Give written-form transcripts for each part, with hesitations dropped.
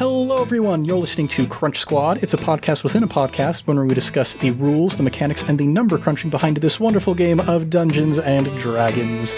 Hello, everyone. You're listening to Crunch Squad. It's a podcast within a podcast where we discuss the rules, the mechanics, and the number crunching behind this wonderful game of Dungeons and Dragons.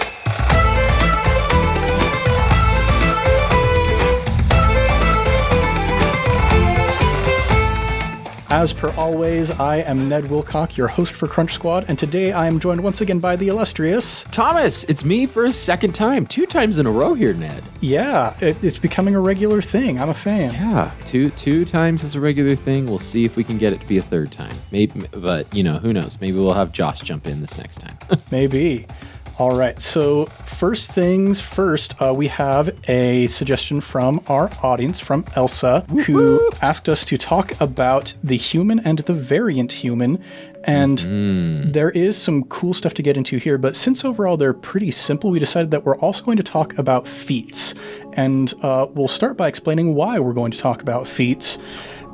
As per always, I am Ned Wilcock, your host for Crunch Squad, and today I am joined once again by the illustrious... Thomas, it's me for a second time. 2 times in a row here, Ned. Yeah, it's becoming a regular thing. I'm a fan. Yeah, two times is a regular thing. We'll see if we can get it to be a third time. Maybe, but, who knows? Maybe we'll have Josh jump in this next time. Maybe. All right, so first things first, we have a suggestion from our audience, from Elsa, who asked us to talk about the human and the variant human. And there is some cool stuff to get into here, but since overall they're pretty simple, we decided that we're also going to talk about feats. And we'll start by explaining why we're going to talk about feats.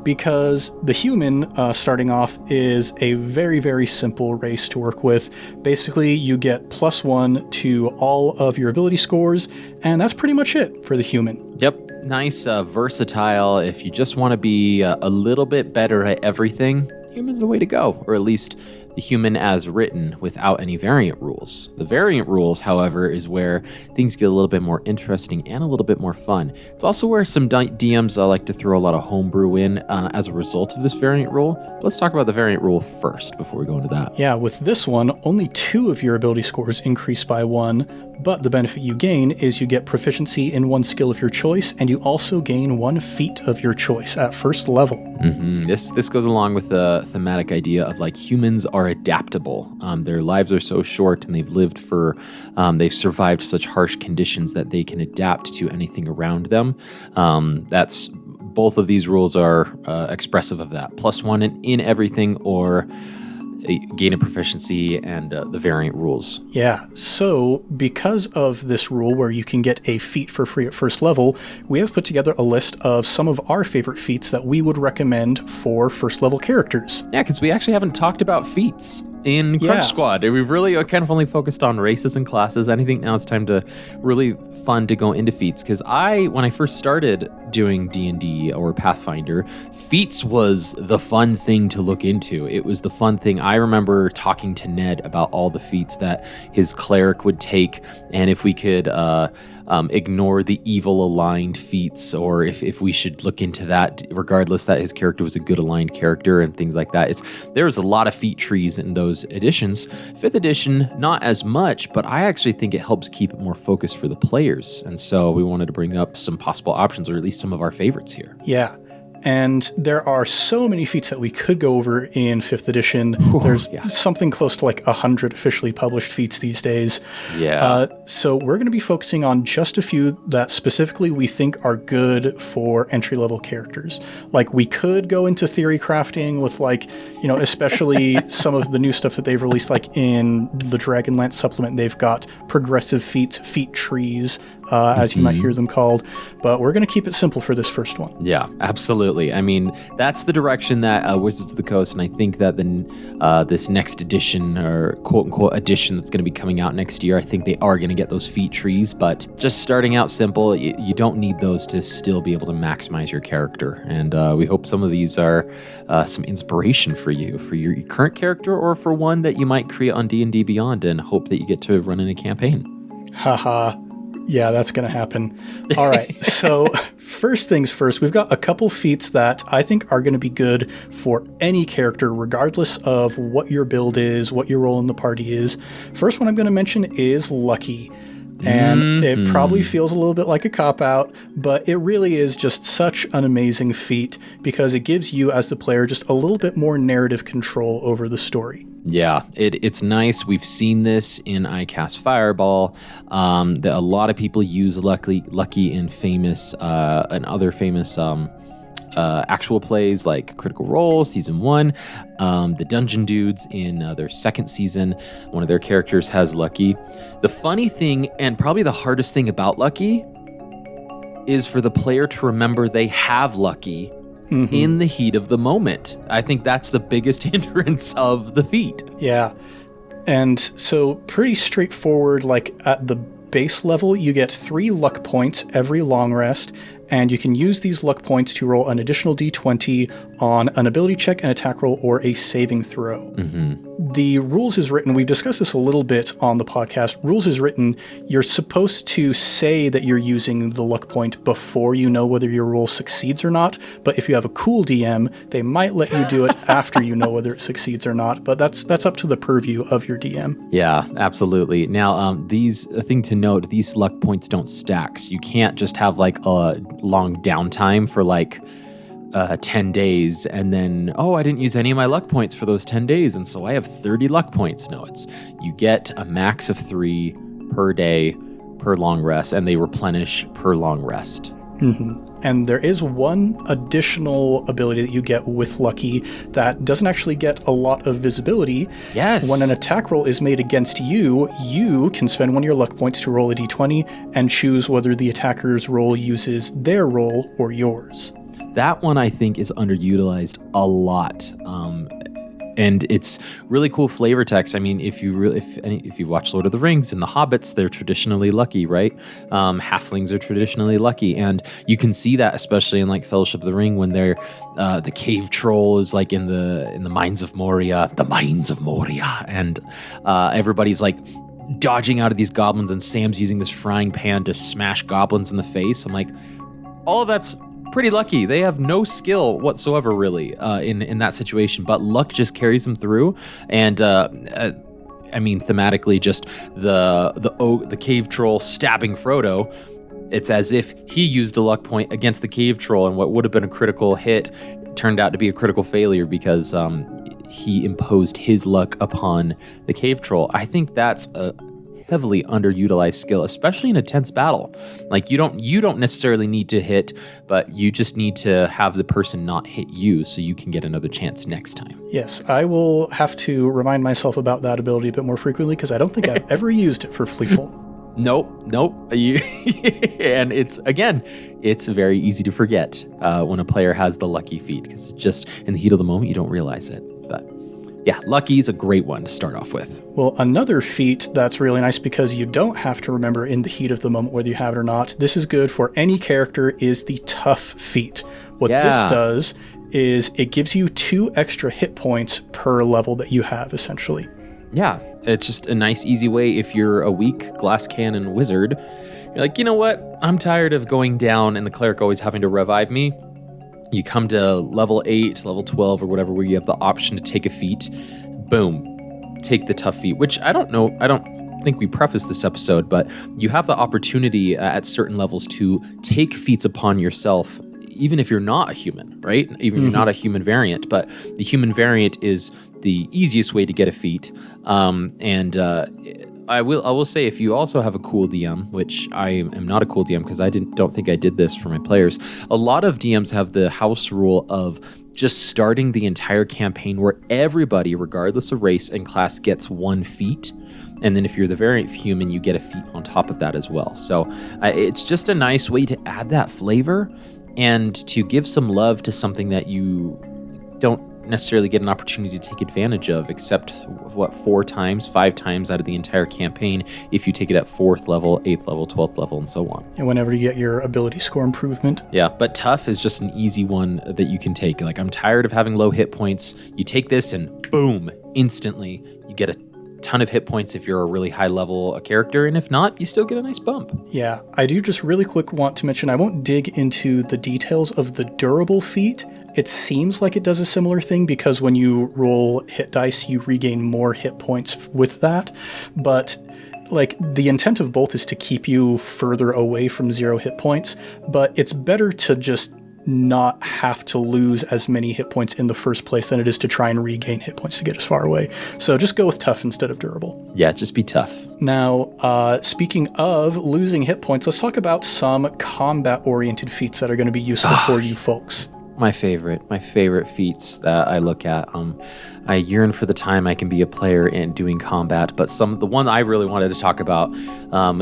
Because the human, starting off, is a very, very simple race to work with. Basically, you get +1 to all of your ability scores, and that's pretty much it for the human. Yep. Nice, versatile. If you just want to be a little bit better at everything, human's the way to go, or at least the human as written without any variant rules. The variant rules, however, is where things get a little bit more interesting and a little bit more fun. It's also where some DMs like to throw a lot of homebrew in as a result of this variant rule. But let's talk about the variant rule first before we go into that. Yeah, with this one, only 2 of your ability scores increase by 1, but the benefit you gain is you get proficiency in 1 skill of your choice, and you also gain 1 feat of your choice at first level. This goes along with the thematic idea of humans are adaptable. Their lives are so short, and they've survived such harsh conditions that they can adapt to anything around them. Both of these rules are expressive of that. +1 in everything, or gain a proficiency, and the variant rules. Yeah, so because of this rule where you can get a feat for free at first level, we have put together a list of some of our favorite feats that we would recommend for first level characters. Yeah, because we actually haven't talked about feats in Crunch Squad. We've really kind of only focused on races and classes. I think now it's time to really fun to go into feats, because when I first started doing D&D or Pathfinder, feats was the fun thing to look into. It was the fun thing. I remember talking to Ned about all the feats that his cleric would take, and if we could ignore the evil aligned feats, or if we should look into that, regardless that his character was a good aligned character and things like that. There was a lot of feat trees in those editions. 5th edition, not as much, but I actually think it helps keep it more focused for the players. And so we wanted to bring up some possible options, or at least some of our favorites here. Yeah. And there are so many feats that we could go over in 5th edition. There's something close to 100 officially published feats these days. Yeah. So we're going to be focusing on just a few that specifically we think are good for entry-level characters. We could go into theory crafting with especially some of the new stuff that they've released, in the Dragonlance supplement. They've got progressive feats, feat trees, as you might hear them called. But we're going to keep it simple for this first one. Yeah, absolutely. I mean, that's the direction that Wizards of the Coast, and I think that this next edition, or quote-unquote edition that's going to be coming out next year, I think they are going to get those feat trees, but just starting out simple, you don't need those to still be able to maximize your character. And we hope some of these are some inspiration for you, for your current character, or for one that you might create on D&D Beyond and hope that you get to run in a campaign. Haha. Yeah, that's going to happen. All right, so first things first, we've got a couple feats that I think are going to be good for any character, regardless of what your build is, what your role in the party is. First one I'm going to mention is Lucky. And it probably feels a little bit like a cop-out, but it really is just such an amazing feat because it gives you, as the player, just a little bit more narrative control over the story. Yeah, it's nice. We've seen this in I Cast Fireball. That a lot of people use Lucky in famous and other famous actual plays like Critical Role Season 1. The Dungeon Dudes in their 2nd season, one of their characters has Lucky. The funny thing, and probably the hardest thing about Lucky, is for the player to remember they have Lucky in the heat of the moment. I think that's the biggest hindrance of the feat. Yeah. And so pretty straightforward, at the base level, you get 3 luck points every long rest, and you can use these luck points to roll an additional d20 on an ability check, an attack roll, or a saving throw. The rules is written, we've discussed this a little bit on the podcast, rules is written, you're supposed to say that you're using the luck point before you know whether your roll succeeds or not, but if you have a cool DM, they might let you do it after you know whether it succeeds or not, but that's up to the purview of your DM. Yeah, absolutely. Now, a thing to note, these luck points don't stack, so you can't just have like a long downtime for like 10 days and then, I didn't use any of my luck points for those 10 days, and so I have 30 luck points. No, you get a max of 3 per day per long rest, and they replenish per long rest. And there is one additional ability that you get with Lucky that doesn't actually get a lot of visibility. Yes. When an attack roll is made against you, you can spend one of your luck points to roll a d20 and choose whether the attacker's roll uses their roll or yours. That one I think is underutilized a lot. And it's really cool flavor text. I mean, if you watch Lord of the Rings and the Hobbits, they're traditionally lucky, right? Halflings are traditionally lucky, and you can see that especially in like Fellowship of the Ring when they're the cave troll is like in the mines of Moria, and everybody's like dodging out of these goblins, and Sam's using this frying pan to smash goblins in the face. I'm like, all of that's pretty lucky. They have no skill whatsoever, really, in that situation, but luck just carries them through. And I mean, thematically, just the cave troll stabbing Frodo. It's as if he used a luck point against the cave troll, and what would have been a critical hit turned out to be a critical failure because he imposed his luck upon the cave troll. I think that's a heavily underutilized skill, especially in a tense battle. Like you don't necessarily need to hit, but you just need to have the person not hit you so you can get another chance next time. Yes, I will have to remind myself about that ability a bit more frequently because I don't think I've ever used it for Fleetpool. Nope. And it's very easy to forget when a player has the lucky feat because just in the heat of the moment you don't realize it. But yeah, lucky is a great one to start off with. Well, another feat that's really nice because you don't have to remember in the heat of the moment whether you have it or not. This is good for any character is the tough feat. What this does is it gives you 2 extra hit points per level that you have, essentially. Yeah, it's just a nice, easy way if you're a weak glass cannon wizard. You're like, you know what? I'm tired of going down and the cleric always having to revive me. You come to level 8, level 12, or whatever, where you have the option to take a feat. Boom. Take the tough feat, which I don't think we prefaced this episode, but you have the opportunity at certain levels to take feats upon yourself, even if you're not a human, right? Even if you're not a human variant, but the human variant is the easiest way to get a feat. I will say, if you also have a cool DM, which I am not a cool DM because I don't think I did this for my players. A lot of DMs have the house rule of just starting the entire campaign where everybody, regardless of race and class, gets 1 feat. And then if you're the variant human, you get a feat on top of that as well. So it's just a nice way to add that flavor and to give some love to something that you don't necessarily get an opportunity to take advantage of, except 4 times, 5 times out of the entire campaign if you take it at 4th level, 8th level, 12th level, and so on. And whenever you get your ability score improvement. Yeah, but tough is just an easy one that you can take. Like, I'm tired of having low hit points. You take this and boom, instantly you get a ton of hit points if you're a really high level character, and if not, you still get a nice bump. Yeah, I do just really quick want to mention, I won't dig into the details of the durable feat. It seems like it does a similar thing because when you roll hit dice, you regain more hit points with that. But like the intent of both is to keep you further away from 0 hit points, but it's better to just not have to lose as many hit points in the first place than it is to try and regain hit points to get as far away. So just go with tough instead of durable. Yeah, just be tough. Now, speaking of losing hit points, let's talk about some combat-oriented feats that are going to be useful for you folks. My favorite feats that I look at. I yearn for the time I can be a player and doing combat, but the one I really wanted to talk about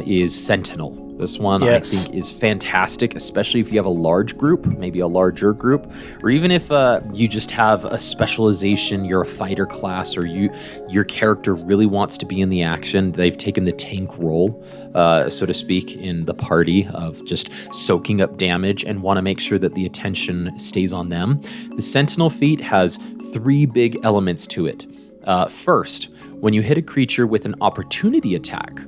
is Sentinel. This one Yes. I think is fantastic, especially if you have a large group, maybe a larger group, or even if you just have a specialization, you're a fighter class, or your character really wants to be in the action. They've taken the tank role, so to speak, in the party of just soaking up damage and want to make sure that the attention stays on them. The Sentinel feat has 3 big elements to it. First, when you hit a creature with an opportunity attack,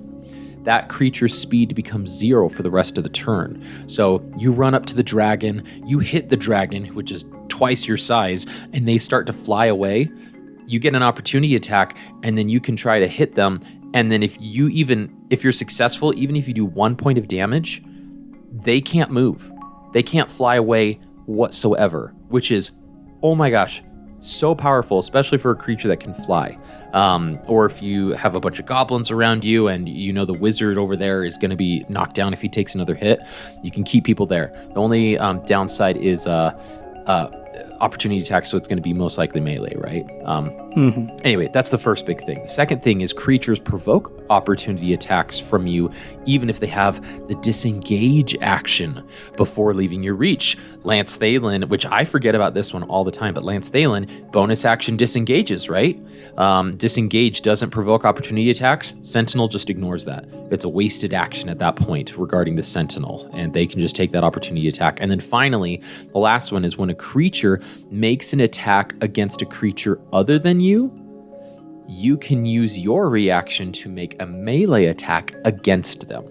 that creature's speed becomes 0 for the rest of the turn. So you run up to the dragon, you hit the dragon, which is twice your size, and they start to fly away. You get an opportunity attack, and then you can try to hit them. And then if you're successful, even if you do 1 point of damage, they can't move. They can't fly away whatsoever, which is, oh my gosh, so powerful, especially for a creature that can fly. Or if you have a bunch of goblins around you and you know the wizard over there is going to be knocked down if he takes another hit, you can keep people there. The only downside is opportunity attack, so it's going to be most likely melee, right? Anyway, that's the first big thing. The second thing is creatures provoke opportunity attacks from you, even if they have the disengage action before leaving your reach. Lance Thalen, which I forget about this one all the time, but Lance Thalen, bonus action disengages, right? Disengage doesn't provoke opportunity attacks. Sentinel just ignores that. It's a wasted action at that point regarding the Sentinel, and they can just take that opportunity attack. And then finally, the last one is when a creature makes an attack against a creature other than you, you can use your reaction to make a melee attack against them.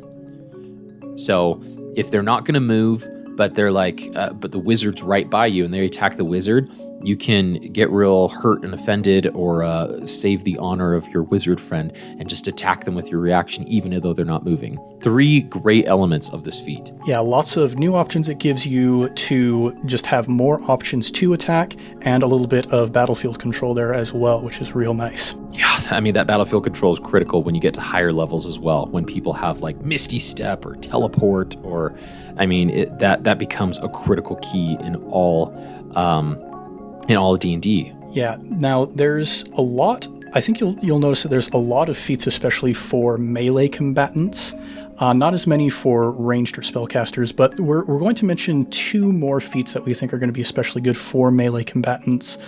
So if they're not going to move, but they're but the wizard's right by you and they attack the wizard, you can get real hurt and offended or save the honor of your wizard friend and just attack them with your reaction, even though they're not moving. 3 great elements of this feat. Yeah, lots of new options it gives you to just have more options to attack and a little bit of battlefield control there as well, which is real nice. Yeah, I mean, that battlefield control is critical when you get to higher levels as well. When people have like Misty Step or Teleport, or, I mean, that becomes a critical key in all D&D. Yeah, now there's a lot, I think you'll notice that there's a lot of feats, especially for melee combatants. Not as many for ranged or spellcasters, but we're going to mention 2 more feats that we think are going to be especially good for melee combatants.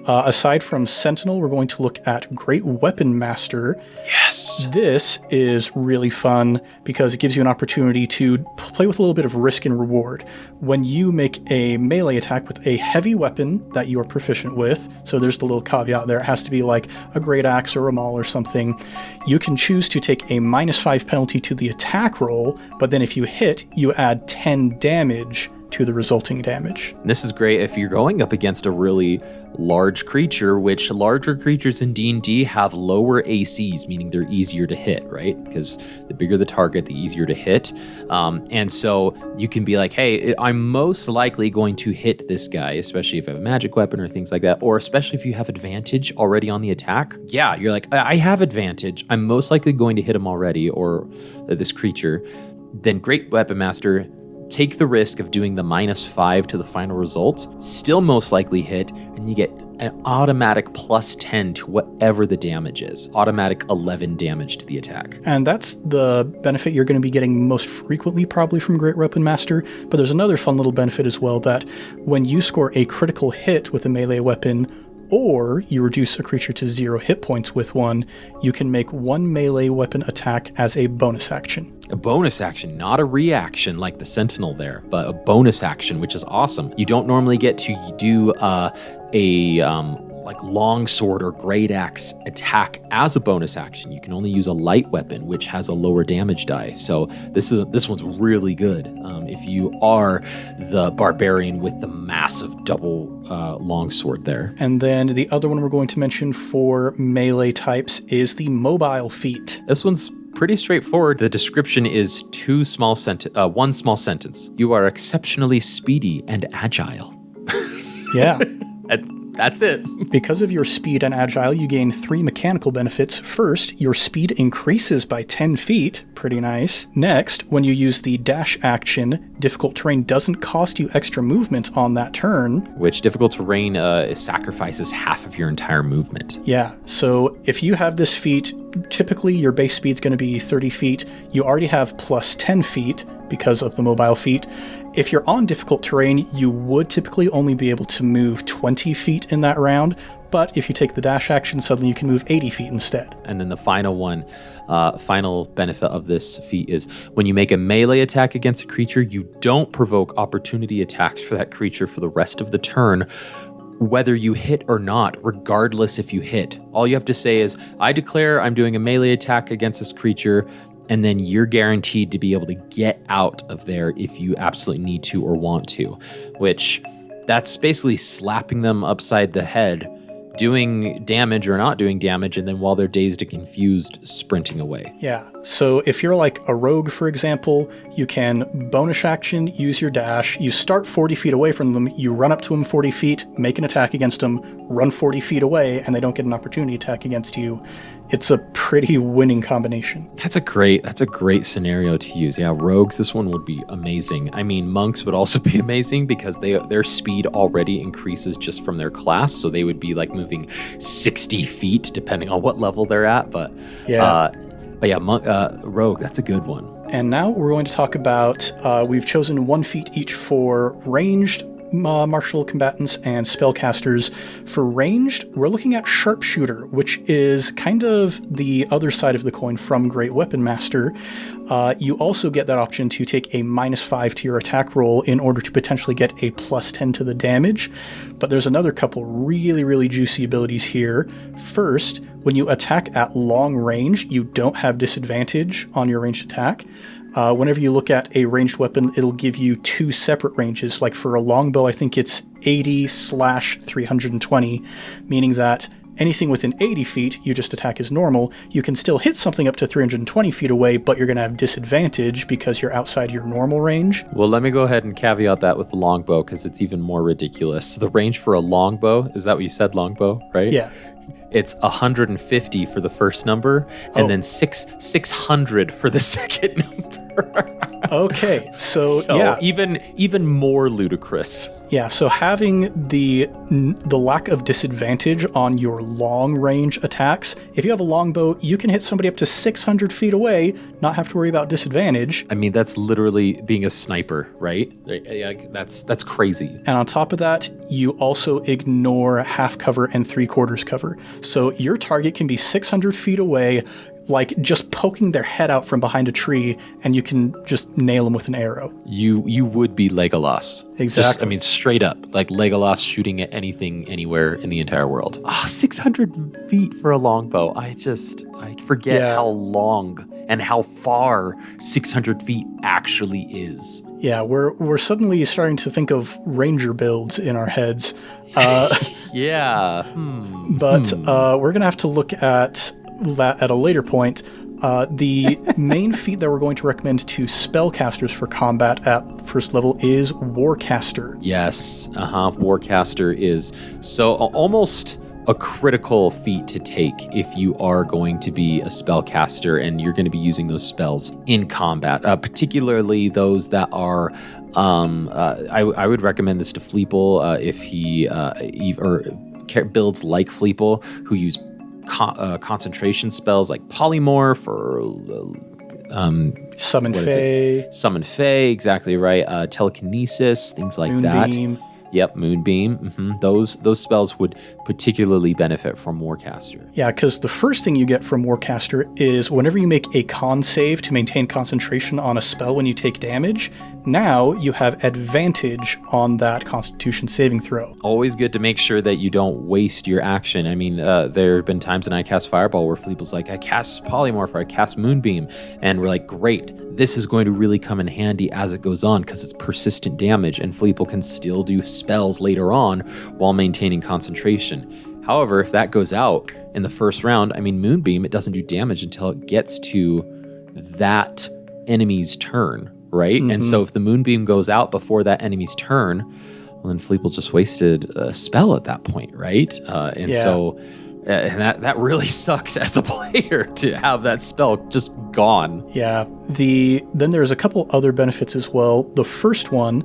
Aside from Sentinel, we're going to look at Great Weapon Master. Yes! This is really fun because it gives you an opportunity to play with a little bit of risk and reward. When you make a melee attack with a heavy weapon that you are proficient with, so there's the little caveat there, it has to be like a great axe or a maul or something, you can choose to take a -5 penalty to the attack roll, but then if you hit, you add 10 damage to the resulting damage. This is great if you're going up against a really large creature, which larger creatures in D&D have lower ACs, meaning they're easier to hit, right? Because the bigger the target, the easier to hit. And so you can be like, hey, I'm most likely going to hit this guy, especially if you have a magic weapon or things like that, or especially if you have advantage already on the attack. Yeah, you're like, I have advantage. I'm most likely going to hit him already, or this creature. Then Great Weapon Master, take the risk of doing the -5 to the final result, still most likely hit, and you get an automatic +10 to whatever the damage is. Automatic 11 damage to the attack. And that's the benefit you're going to be getting most frequently probably from Great Weapon Master, but there's another fun little benefit as well, that when you score a critical hit with a melee weapon, or you reduce a creature to 0 hit points with one, you can make 1 melee weapon attack as a bonus action. A bonus action, not a reaction like the Sentinel there, but a bonus action, which is awesome. You don't normally get to do like longsword or great axe attack as a bonus action. You can only use a light weapon, which has a lower damage die. So this one's really good if you are the barbarian with the massive double longsword there. And then the other one we're going to mention for melee types is the mobile feat. This one's pretty straightforward. The description is one small sentence. You are exceptionally speedy and agile. Yeah. That's it. Because of your speed and agile, you gain 3 mechanical benefits. First, your speed increases by 10 feet. Pretty nice. Next, when you use the dash action, difficult terrain doesn't cost you extra movement on that turn. Which difficult terrain sacrifices half of your entire movement. Yeah, so if you have this feat, typically your base speed's going to be 30 feet. You already have plus 10 feet because of the mobile feat. If you're on difficult terrain, you would typically only be able to move 20 feet in that round, but if you take the dash action, suddenly you can move 80 feet instead. And then the final one, final benefit of this feat is when you make a melee attack against a creature, you don't provoke opportunity attacks for that creature for the rest of the turn, whether you hit or not, regardless if you hit. All you have to say is, I declare I'm doing a melee attack against this creature, and then you're guaranteed to be able to get out of there if you absolutely need to or want to, which that's basically slapping them upside the head, doing damage or not doing damage, and then while they're dazed and confused, sprinting away. Yeah, so if you're like a rogue, for example, you can bonus action, use your dash, you start 40 feet away from them, you run up to them 40 feet, make an attack against them, run 40 feet away, and they don't get an opportunity attack against you. It's a pretty winning combination. That's a great scenario to use. Yeah, rogues, this one would be amazing. I mean, monks would also be amazing because their speed already increases just from their class, so they would be like moving 60 feet depending on what level they're at. But yeah, rogue, that's a good one. And now we're going to talk about, we've chosen 1 feat each for ranged martial combatants and spellcasters. For ranged, we're looking at Sharpshooter, which is kind of the other side of the coin from Great Weapon Master. You also get that option to take a -5 to your attack roll in order to potentially get a +10 to the damage. But there's another couple really, really juicy abilities here. First, when you attack at long range, you don't have disadvantage on your ranged attack. Whenever you look at a ranged weapon, it'll give you 2 separate ranges. Like for a longbow, I think it's 80/320, meaning that anything within 80 feet, you just attack as normal. You can still hit something up to 320 feet away, but you're going to have disadvantage because you're outside your normal range. Well, let me go ahead and caveat that with the longbow because it's even more ridiculous. The range for a longbow, is that what you said, longbow, right? Yeah. It's 150 for the first number, and then 600 for the second number. Okay, so yeah, even more ludicrous. Yeah, so having the lack of disadvantage on your long range attacks, if you have a longbow, you can hit somebody up to 600 feet away, not have to worry about disadvantage. I mean, that's literally being a sniper, right? That's crazy. And on top of that, you also ignore half cover and 3/4 cover. So your target can be 600 feet away, like just poking their head out from behind a tree, and you can just nail them with an arrow. You would be Legolas. Exactly. Straight up, like Legolas shooting at anything, anywhere in the entire world. 600 feet for a longbow. I forget how long and how far 600 feet actually is. Yeah, we're suddenly starting to think of ranger builds in our heads. Yeah. But we're going to have to look at that at a later point. The main feat that we're going to recommend to spellcasters for combat at first level is Warcaster. Yes, Warcaster is so almost a critical feat to take if you are going to be a spellcaster and you're going to be using those spells in combat, particularly those that are I would recommend this to Fleeple if he builds like Fleeple who use concentration spells like polymorph or summon Fae, exactly right. Telekinesis, things like Moonbeam. that. Yep, Moonbeam. Those spells would particularly benefit from Warcaster. Yeah, because the first thing you get from Warcaster is whenever you make a con save to maintain concentration on a spell when you take damage, now you have advantage on that Constitution saving throw. Always good to make sure that you don't waste your action. I mean, there have been times when I cast Fireball where Fleeple's like, I cast Polymorph or I cast Moonbeam, and we're like, great, this is going to really come in handy as it goes on because it's persistent damage, and Fleeple can still do spells later on while maintaining concentration. However, if that goes out in the first round, I mean, Moonbeam, it doesn't do damage until it gets to that enemy's turn, right? Mm-hmm. And so if the Moonbeam goes out before that enemy's turn, well, then Fleeple just wasted a spell at that point, right? And that really sucks as a player to have that spell just gone. Yeah. Then there's a couple other benefits as well. The first one,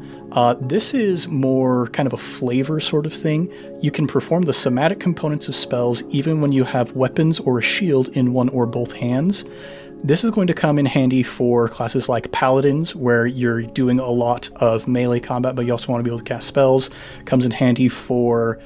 this is more kind of a flavor sort of thing. You can perform the somatic components of spells even when you have weapons or a shield in one or both hands. This is going to come in handy for classes like Paladins, where you're doing a lot of melee combat, but you also want to be able to cast spells. Comes in handy for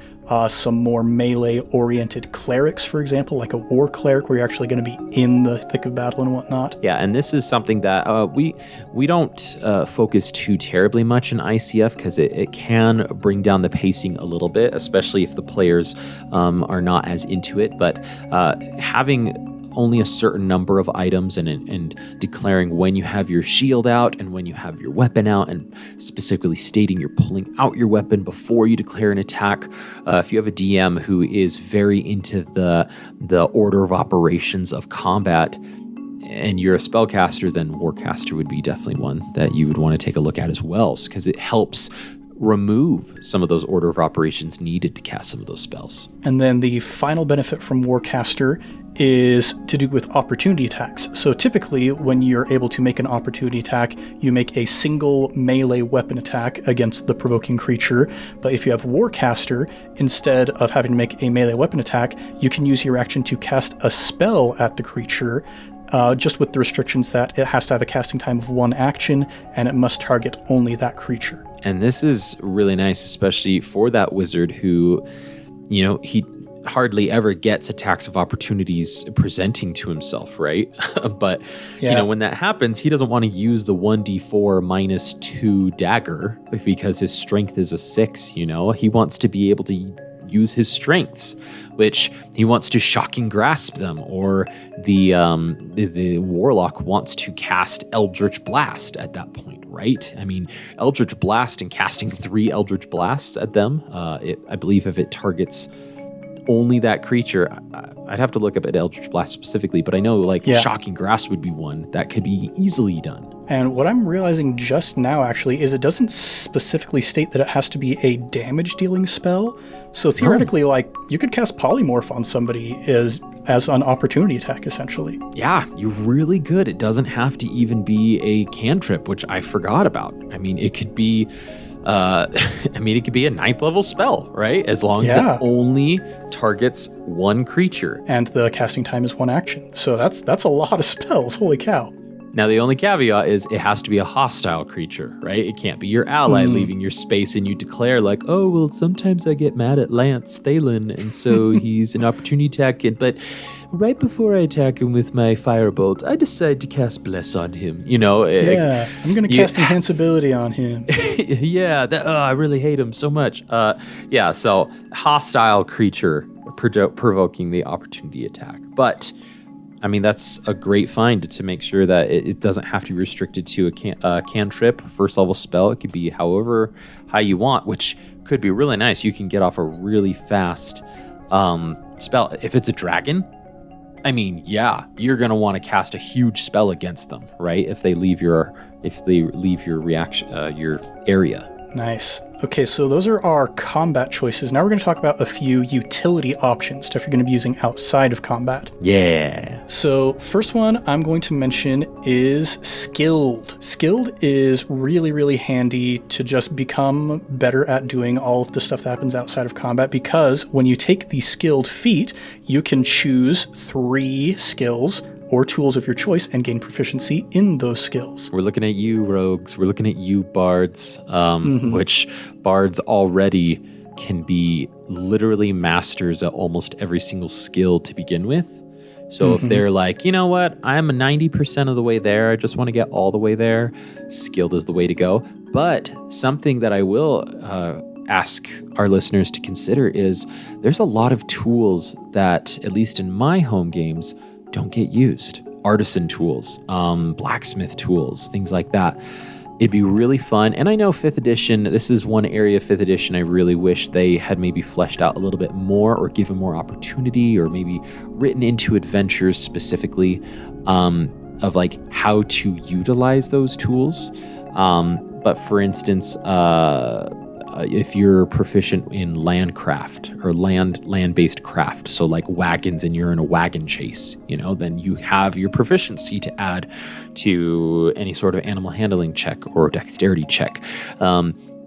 some more melee-oriented clerics, for example, like a war cleric, where you're actually going to be in the thick of battle and whatnot. Yeah, and this is something that we don't focus too terribly much in ICF, because it can bring down the pacing a little bit, especially if the players are not as into it. But having only a certain number of items and declaring when you have your shield out and when you have your weapon out, and specifically stating you're pulling out your weapon before you declare an attack. If you have a DM who is very into the order of operations of combat and you're a spellcaster, then Warcaster would be definitely one that you would want to take a look at as well, because it helps remove some of those order of operations needed to cast some of those spells. And then the final benefit from Warcaster is to do with opportunity attacks. So typically, when you're able to make an opportunity attack, you make a single melee weapon attack against the provoking creature. But if you have Warcaster, instead of having to make a melee weapon attack, you can use your action to cast a spell at the creature, just with the restrictions that it has to have a casting time of 1 action, and it must target only that creature. And this is really nice, especially for that wizard who, he hardly ever gets attacks of opportunities presenting to himself, right? But, when that happens, he doesn't want to use the 1d4 -2 dagger because his strength is a 6, He wants to be able to use his strengths, which he wants to shocking grasp them, or the warlock wants to cast Eldritch Blast at that point, right? I mean, Eldritch Blast and casting 3 Eldritch Blasts at them, I believe if it targets only that creature, I'd have to look up at Eldritch Blast specifically, but I know Shocking Grasp would be one that could be easily done. And what I'm realizing just now, actually, is it doesn't specifically state that it has to be a damage-dealing spell. So theoretically, you could cast Polymorph on somebody as an opportunity attack, essentially. Yeah, you really could. It doesn't have to even be a cantrip, which I forgot about. I mean, it could be it could be a 9th level spell, right? As long as it only targets 1 creature. And the casting time is 1 action. So that's a lot of spells. Holy cow. Now, the only caveat is it has to be a hostile creature, right? It can't be your ally leaving your space and you declare sometimes I get mad at Lance Thalen, and so he's an opportunity attack, but right before I attack him with my firebolt, I decide to cast Bless on him. I'm going to cast Enhanceability on him. I really hate him so much. So hostile creature provoking the opportunity attack. But I mean, that's a great find to make sure that it doesn't have to be restricted to a cantrip, first level spell. It could be however high you want, which could be really nice. You can get off a really fast spell. If it's a dragon, I mean, you're going to want to cast a huge spell against them, right? If they leave your reaction, your area. Nice. Okay, so those are our combat choices. Now we're going to talk about a few utility options, stuff you're going to be using outside of combat. Yeah. So first one I'm going to mention is Skilled. Skilled is really, really handy to just become better at doing all of the stuff that happens outside of combat, because when you take the Skilled feat, you can choose 3 skills or tools of your choice and gain proficiency in those skills. We're looking at you, rogues. We're looking at you, bards, which bards already can be literally masters at almost every single skill to begin with. So if they're like, you know what, I'm 90% of the way there, I just want to get all the way there, Skilled is the way to go. But something that I will ask our listeners to consider is there's a lot of tools that, at least in my home games, don't get used. Artisan tools, blacksmith tools, things like that. It'd be really fun. And I know 5th edition, this is one area of 5th edition I really wish they had maybe fleshed out a little bit more, or given more opportunity, or maybe written into adventures specifically of how to utilize those tools. But for instance, if you're proficient in landcraft or land-based craft, so like wagons and you're in a wagon chase, then you have your proficiency to add to any sort of animal handling check or dexterity check.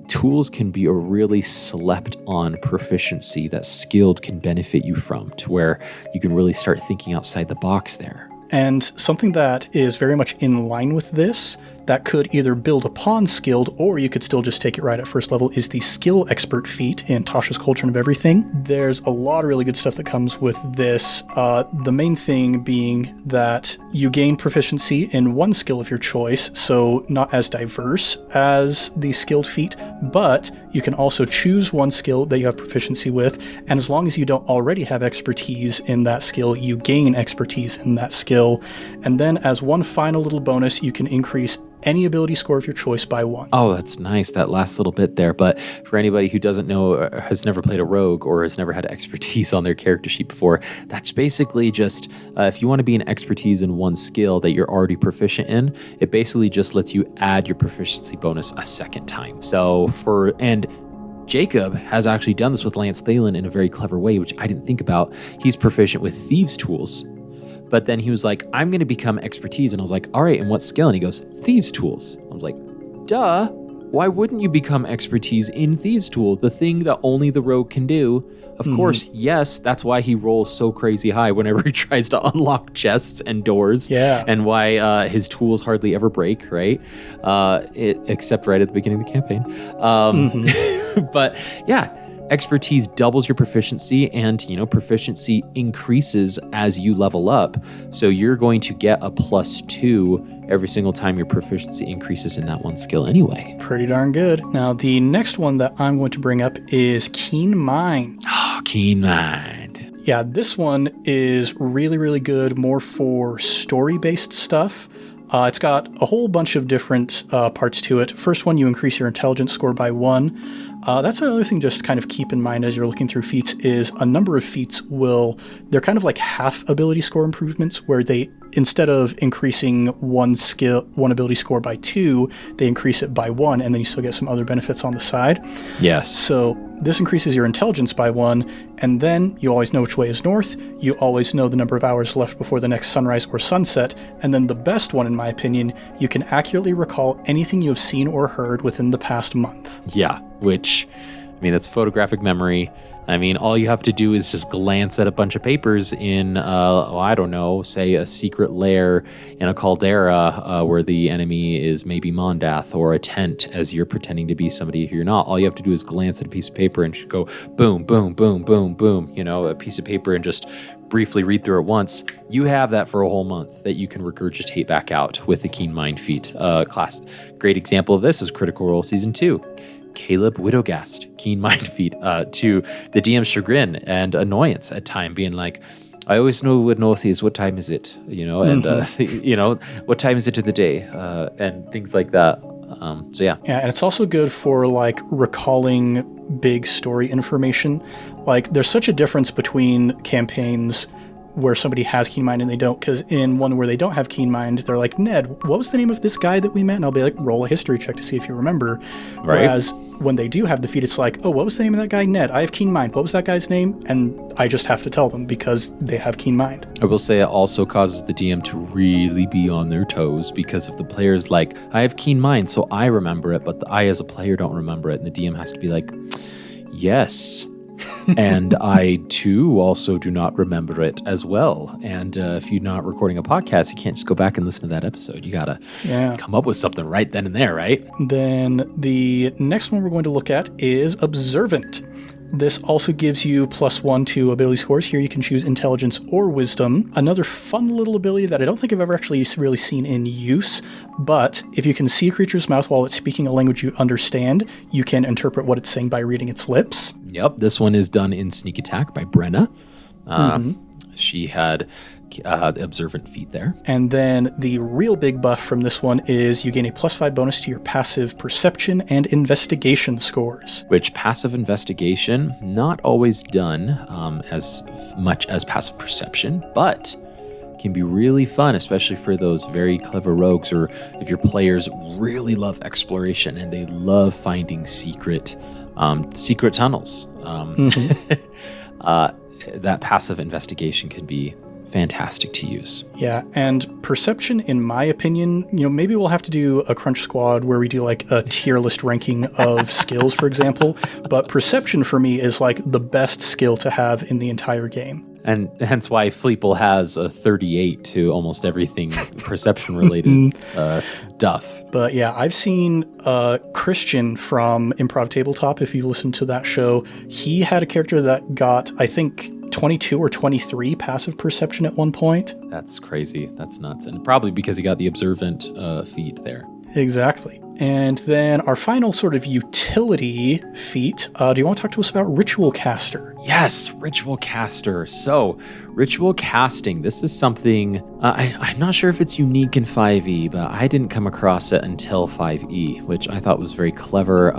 Tools can be a really slept on proficiency that skilled can benefit you from, to where you can really start thinking outside the box there. And something that is very much in line with this, that could either build upon skilled, or you could still just take it right at first level, is the skill expert feat in Tasha's Cauldron of Everything. There's a lot of really good stuff that comes with this. The main thing being that you gain proficiency in one skill of your choice, so not as diverse as the skilled feat, but you can also choose one skill that you have proficiency with, and as long as you don't already have expertise in that skill, you gain expertise in that skill. And then as one final little bonus, you can increase any ability score of your choice by 1. Oh, that's nice, that last little bit there. But for anybody who doesn't know, has never played a rogue, or has never had expertise on their character sheet before, that's basically just, if you want to be an expertise in one skill that you're already proficient in, it basically just lets you add your proficiency bonus a second time. And Jacob has actually done this with Lance Thalen in a very clever way, which I didn't think about. He's proficient with Thieves' Tools. But then he was like, I'm going to become expertise. And I was like, all right, and what skill? And he goes, Thieves' Tools. I was like, duh. Why wouldn't you become expertise in Thieves' Tool, the thing that only the rogue can do? Of course, yes, that's why he rolls so crazy high whenever he tries to unlock chests and doors. Yeah. And why his tools hardly ever break, right? Except right at the beginning of the campaign. But yeah. Expertise doubles your proficiency, and proficiency increases as you level up. So you're going to get a +2 every single time your proficiency increases in that one skill anyway. Pretty darn good. Now, the next one that I'm going to bring up is Keen Mind. Oh, Keen Mind. Yeah, this one is really, really good, more for story-based stuff. It's got a whole bunch of different parts to it. First one, you increase your intelligence score by 1. That's another thing just kind of keep in mind as you're looking through feats, is a number of feats they're kind of like half ability score improvements, where they, instead of increasing one ability score by 2, they increase it by 1, and then you still get some other benefits on the side. Yes. So this increases your intelligence by 1, and then you always know which way is north, you always know the number of hours left before the next sunrise or sunset, and then the best one, in my opinion, you can accurately recall anything you have seen or heard within the past month. Yeah, which, that's photographic memory. All you have to do is just glance at a bunch of papers in, say a secret lair in a caldera where the enemy is maybe Mondath, or a tent as you're pretending to be somebody if you're not. All you have to do is glance at a piece of paper and go boom, boom, boom, boom, boom, a piece of paper, and just briefly read through it once. You have that for a whole month that you can regurgitate back out with the Keen Mind feat class. Great example of this is Critical Role Season 2. Caleb Widowgast, Keen Mind feat, to the DM's chagrin and annoyance at time, being like, I always know what north is, what time is it, and, what time is it of the day, and things like that. So yeah. Yeah, and it's also good for like recalling big story information. Like, there's such a difference between campaigns where somebody has Keen Mind and they don't, because in one where they don't have Keen Mind, they're like, Ned, what was the name of this guy that we met? And I'll be like, roll a history check to see if you remember. Right. Whereas when they do have the feat, it's like, oh, what was the name of that guy? Ned. I have Keen Mind. What was that guy's name? And I just have to tell them because they have Keen Mind. I will say it also causes the DM to really be on their toes, because if the player's like, I have Keen Mind, so I remember it, but I as a player don't remember it, and the DM has to be like, yes. And I too also do not remember it as well. And if you're not recording a podcast, you can't just go back and listen to that episode. You gotta come up with something right then and there, right? Then the next one we're going to look at is Observant. This also gives you +1 to ability scores. Here you can choose intelligence or wisdom. Another fun little ability that I don't think I've ever actually really seen in use, but if you can see a creature's mouth while it's speaking a language you understand, you can interpret what it's saying by reading its lips. Yep, this one is done in Sneak Attack by Brenna. She had the Observant feat there. And then the real big buff from this one is you gain a +5 bonus to your passive perception and investigation scores. Which passive investigation, not always done as much as passive perception, but can be really fun, especially for those very clever rogues, or if your players really love exploration and they love finding secret secret tunnels. That passive investigation can be fantastic to use. Yeah, and perception, in my opinion, maybe we'll have to do a Crunch Squad where we do like a tier list ranking of skills, for example. But perception for me is like the best skill to have in the entire game. And hence why Fleeple has a 38 to almost everything perception related stuff. But yeah, I've seen Christian from Improv Tabletop, if you listen to that show. He had a character that got, I think, 22 or 23 passive perception at one point. That's crazy. That's nuts. And probably because he got the observant feat there. Exactly. And then our final sort of utility feat, do you want to talk to us about Ritual Caster? Yes, Ritual Caster. So, Ritual Casting, this is something, I'm not sure if it's unique in 5e, but I didn't come across it until 5e, which I thought was very clever.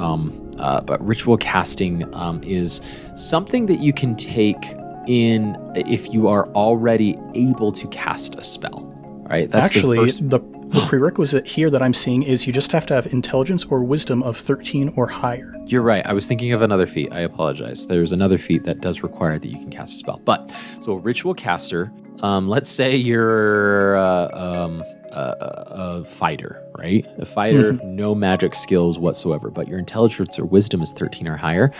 But Ritual Casting is something that you can take in if you are already able to cast a spell, right? That's actually the prerequisite here that I'm seeing is you just have to have intelligence or wisdom of 13 or higher. You're right. I was thinking of another feat. I apologize. There's another feat that does require that you can cast a spell. But so a Ritual Caster, let's say you're a fighter, right? A fighter, no magic skills whatsoever, but your intelligence or wisdom is 13 or higher.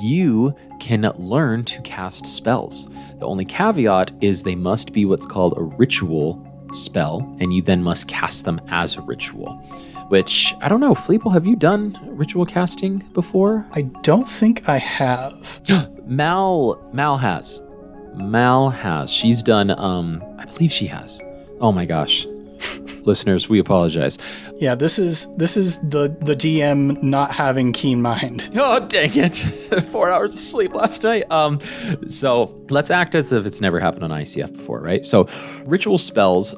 You can learn to cast spells. The only caveat is they must be what's called a ritual spell, and you then must cast them as a ritual, which, I don't know, Fleeple, have you done ritual casting before? I don't think I have. Mal has. She's done, I believe she has. Oh my gosh. Listeners, we apologize. Yeah, this is the DM not having keen mind. Oh, dang it. 4 hours of sleep last night. So let's act as if it's never happened on ICF before, right? So ritual spells,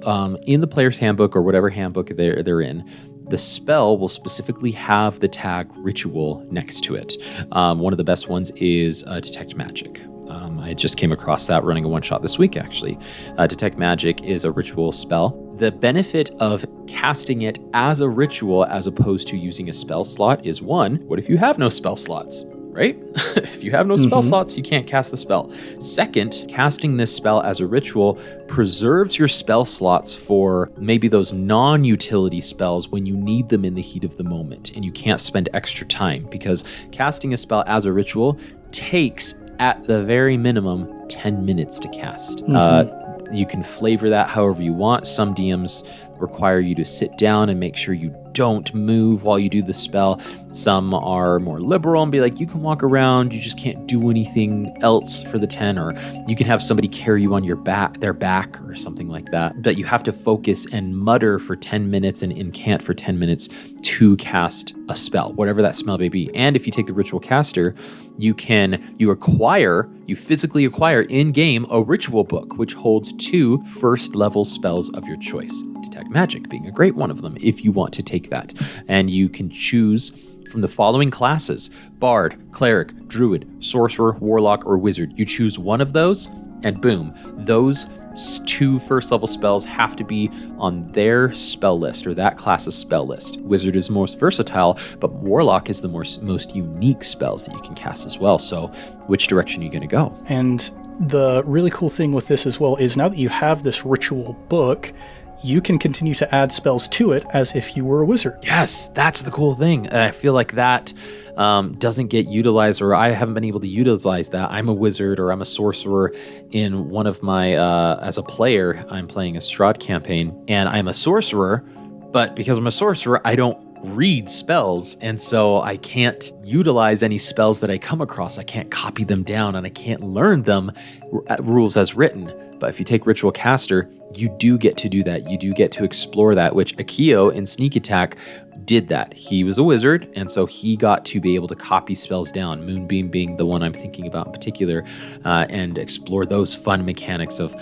in the player's handbook or whatever handbook they're in, the spell will specifically have the tag ritual next to it. One of the best ones is Detect Magic. I just came across that running a one-shot this week, actually. Detect Magic is a ritual spell. The benefit of casting it as a ritual as opposed to using a spell slot is, one, what if you have no spell slots, right? If you have no spell slots, you can't cast the spell. Second, casting this spell as a ritual preserves your spell slots for maybe those non-utility spells when you need them in the heat of the moment and you can't spend extra time, because casting a spell as a ritual takes, at the very minimum, 10 minutes to cast. You can flavor that however you want. Some DMs require you to sit down and make sure you don't move while you do the spell. Some are more liberal and be like, you can walk around, you just can't do anything else for the 10, or you can have somebody carry you on their back or something like that. But you have to focus and mutter for 10 minutes and incant for 10 minutes to cast a spell, whatever that spell may be. And if you take the Ritual Caster, you physically acquire in-game a ritual book, which holds 2 first-level spells of your choice. Detect Magic being a great one of them if you want to take that. And you can choose from the following classes: Bard, Cleric, Druid, Sorcerer, Warlock, or Wizard. You choose one of those, and boom, those 2 first-level spells have to be on their spell list, or that class's spell list. Wizard is most versatile, but Warlock is the most unique spells that you can cast as well. So which direction are you going to go? And the really cool thing with this as well is now that you have this ritual book, you can continue to add spells to it as if you were a wizard. Yes, that's the cool thing. I feel like that doesn't get utilized, or I haven't been able to utilize that. I'm a wizard or I'm a sorcerer in one of my, as a player, I'm playing a Strahd campaign, and I'm a sorcerer, but because I'm a sorcerer, I don't read spells, and so I can't utilize any spells that I come across. I can't copy them down, and I can't learn them rules as written. But if you take Ritual Caster, you do get to do that. You do get to explore that, which Akio in Sneak Attack did that. He was a wizard, and so he got to be able to copy spells down, Moonbeam being the one I'm thinking about in particular, and explore those fun mechanics of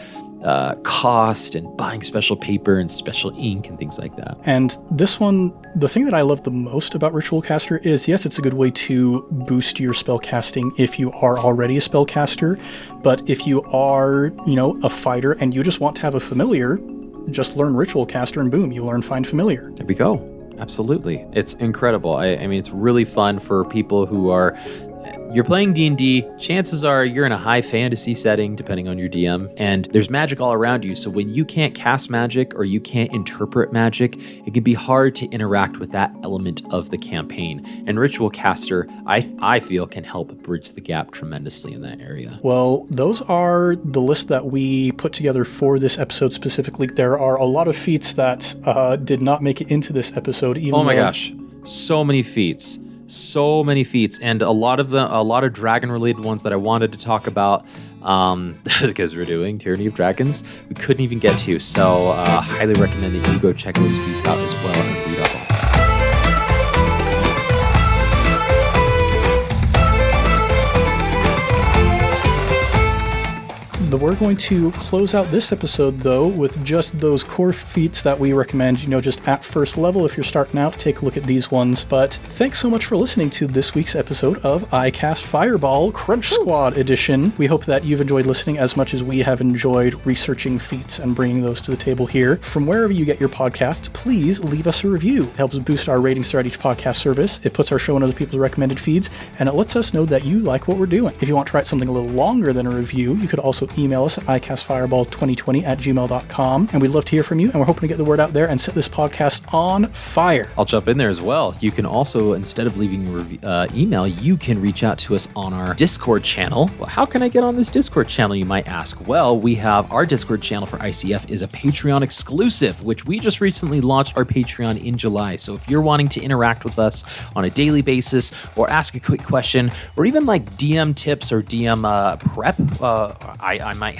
cost and buying special paper and special ink and things like that. And this one, the thing that I love the most about Ritual Caster is, yes, it's a good way to boost your spell casting if you are already a spellcaster, but if you are, a fighter and you just want to have a familiar, just learn Ritual Caster and boom, you learn Find Familiar. There we go. Absolutely. It's incredible. I mean, it's really fun for people who are... You're playing D&D, chances are you're in a high fantasy setting, depending on your DM, and there's magic all around you. So when you can't cast magic or you can't interpret magic, it can be hard to interact with that element of the campaign. And Ritual Caster, I feel, can help bridge the gap tremendously in that area. Well, those are the list that we put together for this episode specifically. There are a lot of feats that did not make it into this episode. Oh my gosh, so many feats. So many feats, and a lot of dragon-related ones that I wanted to talk about because we're doing Tyranny of Dragons. We couldn't even get to, so highly recommend that you go check those feats out as well and read up on them. We're going to close out this episode, though, with just those core feats that we recommend, just at first level. If you're starting out, take a look at these ones. But thanks so much for listening to this week's episode of iCast Fireball Crunch Squad Edition. We hope that you've enjoyed listening as much as we have enjoyed researching feats and bringing those to the table here. From wherever you get your podcast, please leave us a review. It helps boost our ratings throughout each podcast service. It puts our show in other people's recommended feeds, and it lets us know that you like what we're doing. If you want to write something a little longer than a review, you could also email us at icastfireball2020@gmail.com, and we'd love to hear from you, and we're hoping to get the word out there and set this podcast on fire. I'll jump in there as well. You can also, instead of leaving a email, you can reach out to us on our Discord channel. Well, how can I get on this Discord channel, you might ask? Well, we have our Discord channel for ICF is a Patreon exclusive, which we just recently launched our Patreon in July. So if you're wanting to interact with us on a daily basis, or ask a quick question, or even like DM tips or DM prep, I might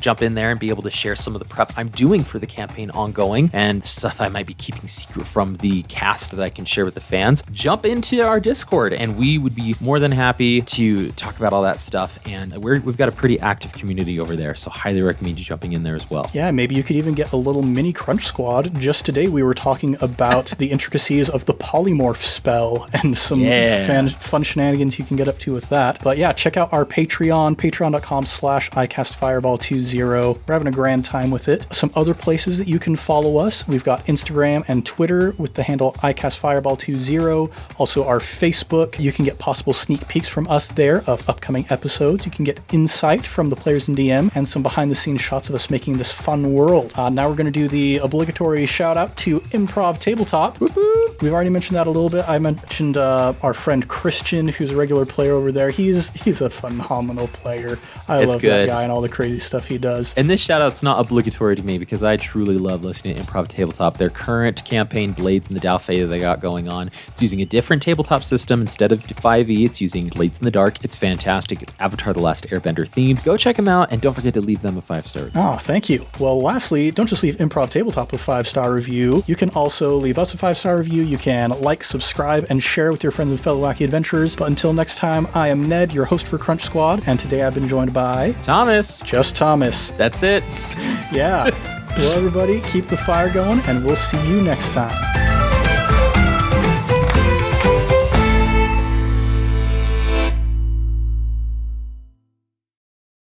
jump in there and be able to share some of the prep I'm doing for the campaign ongoing and stuff I might be keeping secret from the cast that I can share with the fans. Jump into our Discord and we would be more than happy to talk about all that stuff. And we've got a pretty active community over there, so highly recommend you jumping in there as well. Yeah, maybe you could even get a little mini Crunch Squad. Just today we were talking about the intricacies of the polymorph spell and some fun shenanigans you can get up to with that. But yeah, check out our Patreon, patreon.com/iCastFireball20. We're having a grand time with it. Some other places that you can follow us. We've got Instagram and Twitter with the handle iCastFireball20. Also our Facebook. You can get possible sneak peeks from us there of upcoming episodes. You can get insight from the players in DM and some behind the scenes shots of us making this fun world. Now we're going to do the obligatory shout out to Improv Tabletop. Woo-hoo! We've already mentioned that a little bit. I mentioned our friend Christian, who's a regular player over there. He's a phenomenal player. I love that guy and all the crazy stuff he does. And this shout out's not obligatory to me because I truly love listening to Improv Tabletop. Their current campaign, Blades in the Dalfay, that they got going on, it's using a different tabletop system. Instead of 5e, it's using Blades in the Dark. It's fantastic. It's Avatar The Last Airbender themed. Go check them out and don't forget to leave them a 5-star review. Oh, thank you. Well, lastly, don't just leave Improv Tabletop a 5-star review. You can also leave us a 5-star review. You can like, subscribe, and share with your friends and fellow wacky adventurers. But until next time, I am Ned, your host for Crunch Squad, and today I've been joined by Thomas. Just Thomas. That's it. Yeah. Well, everybody, keep the fire going, and we'll see you next time.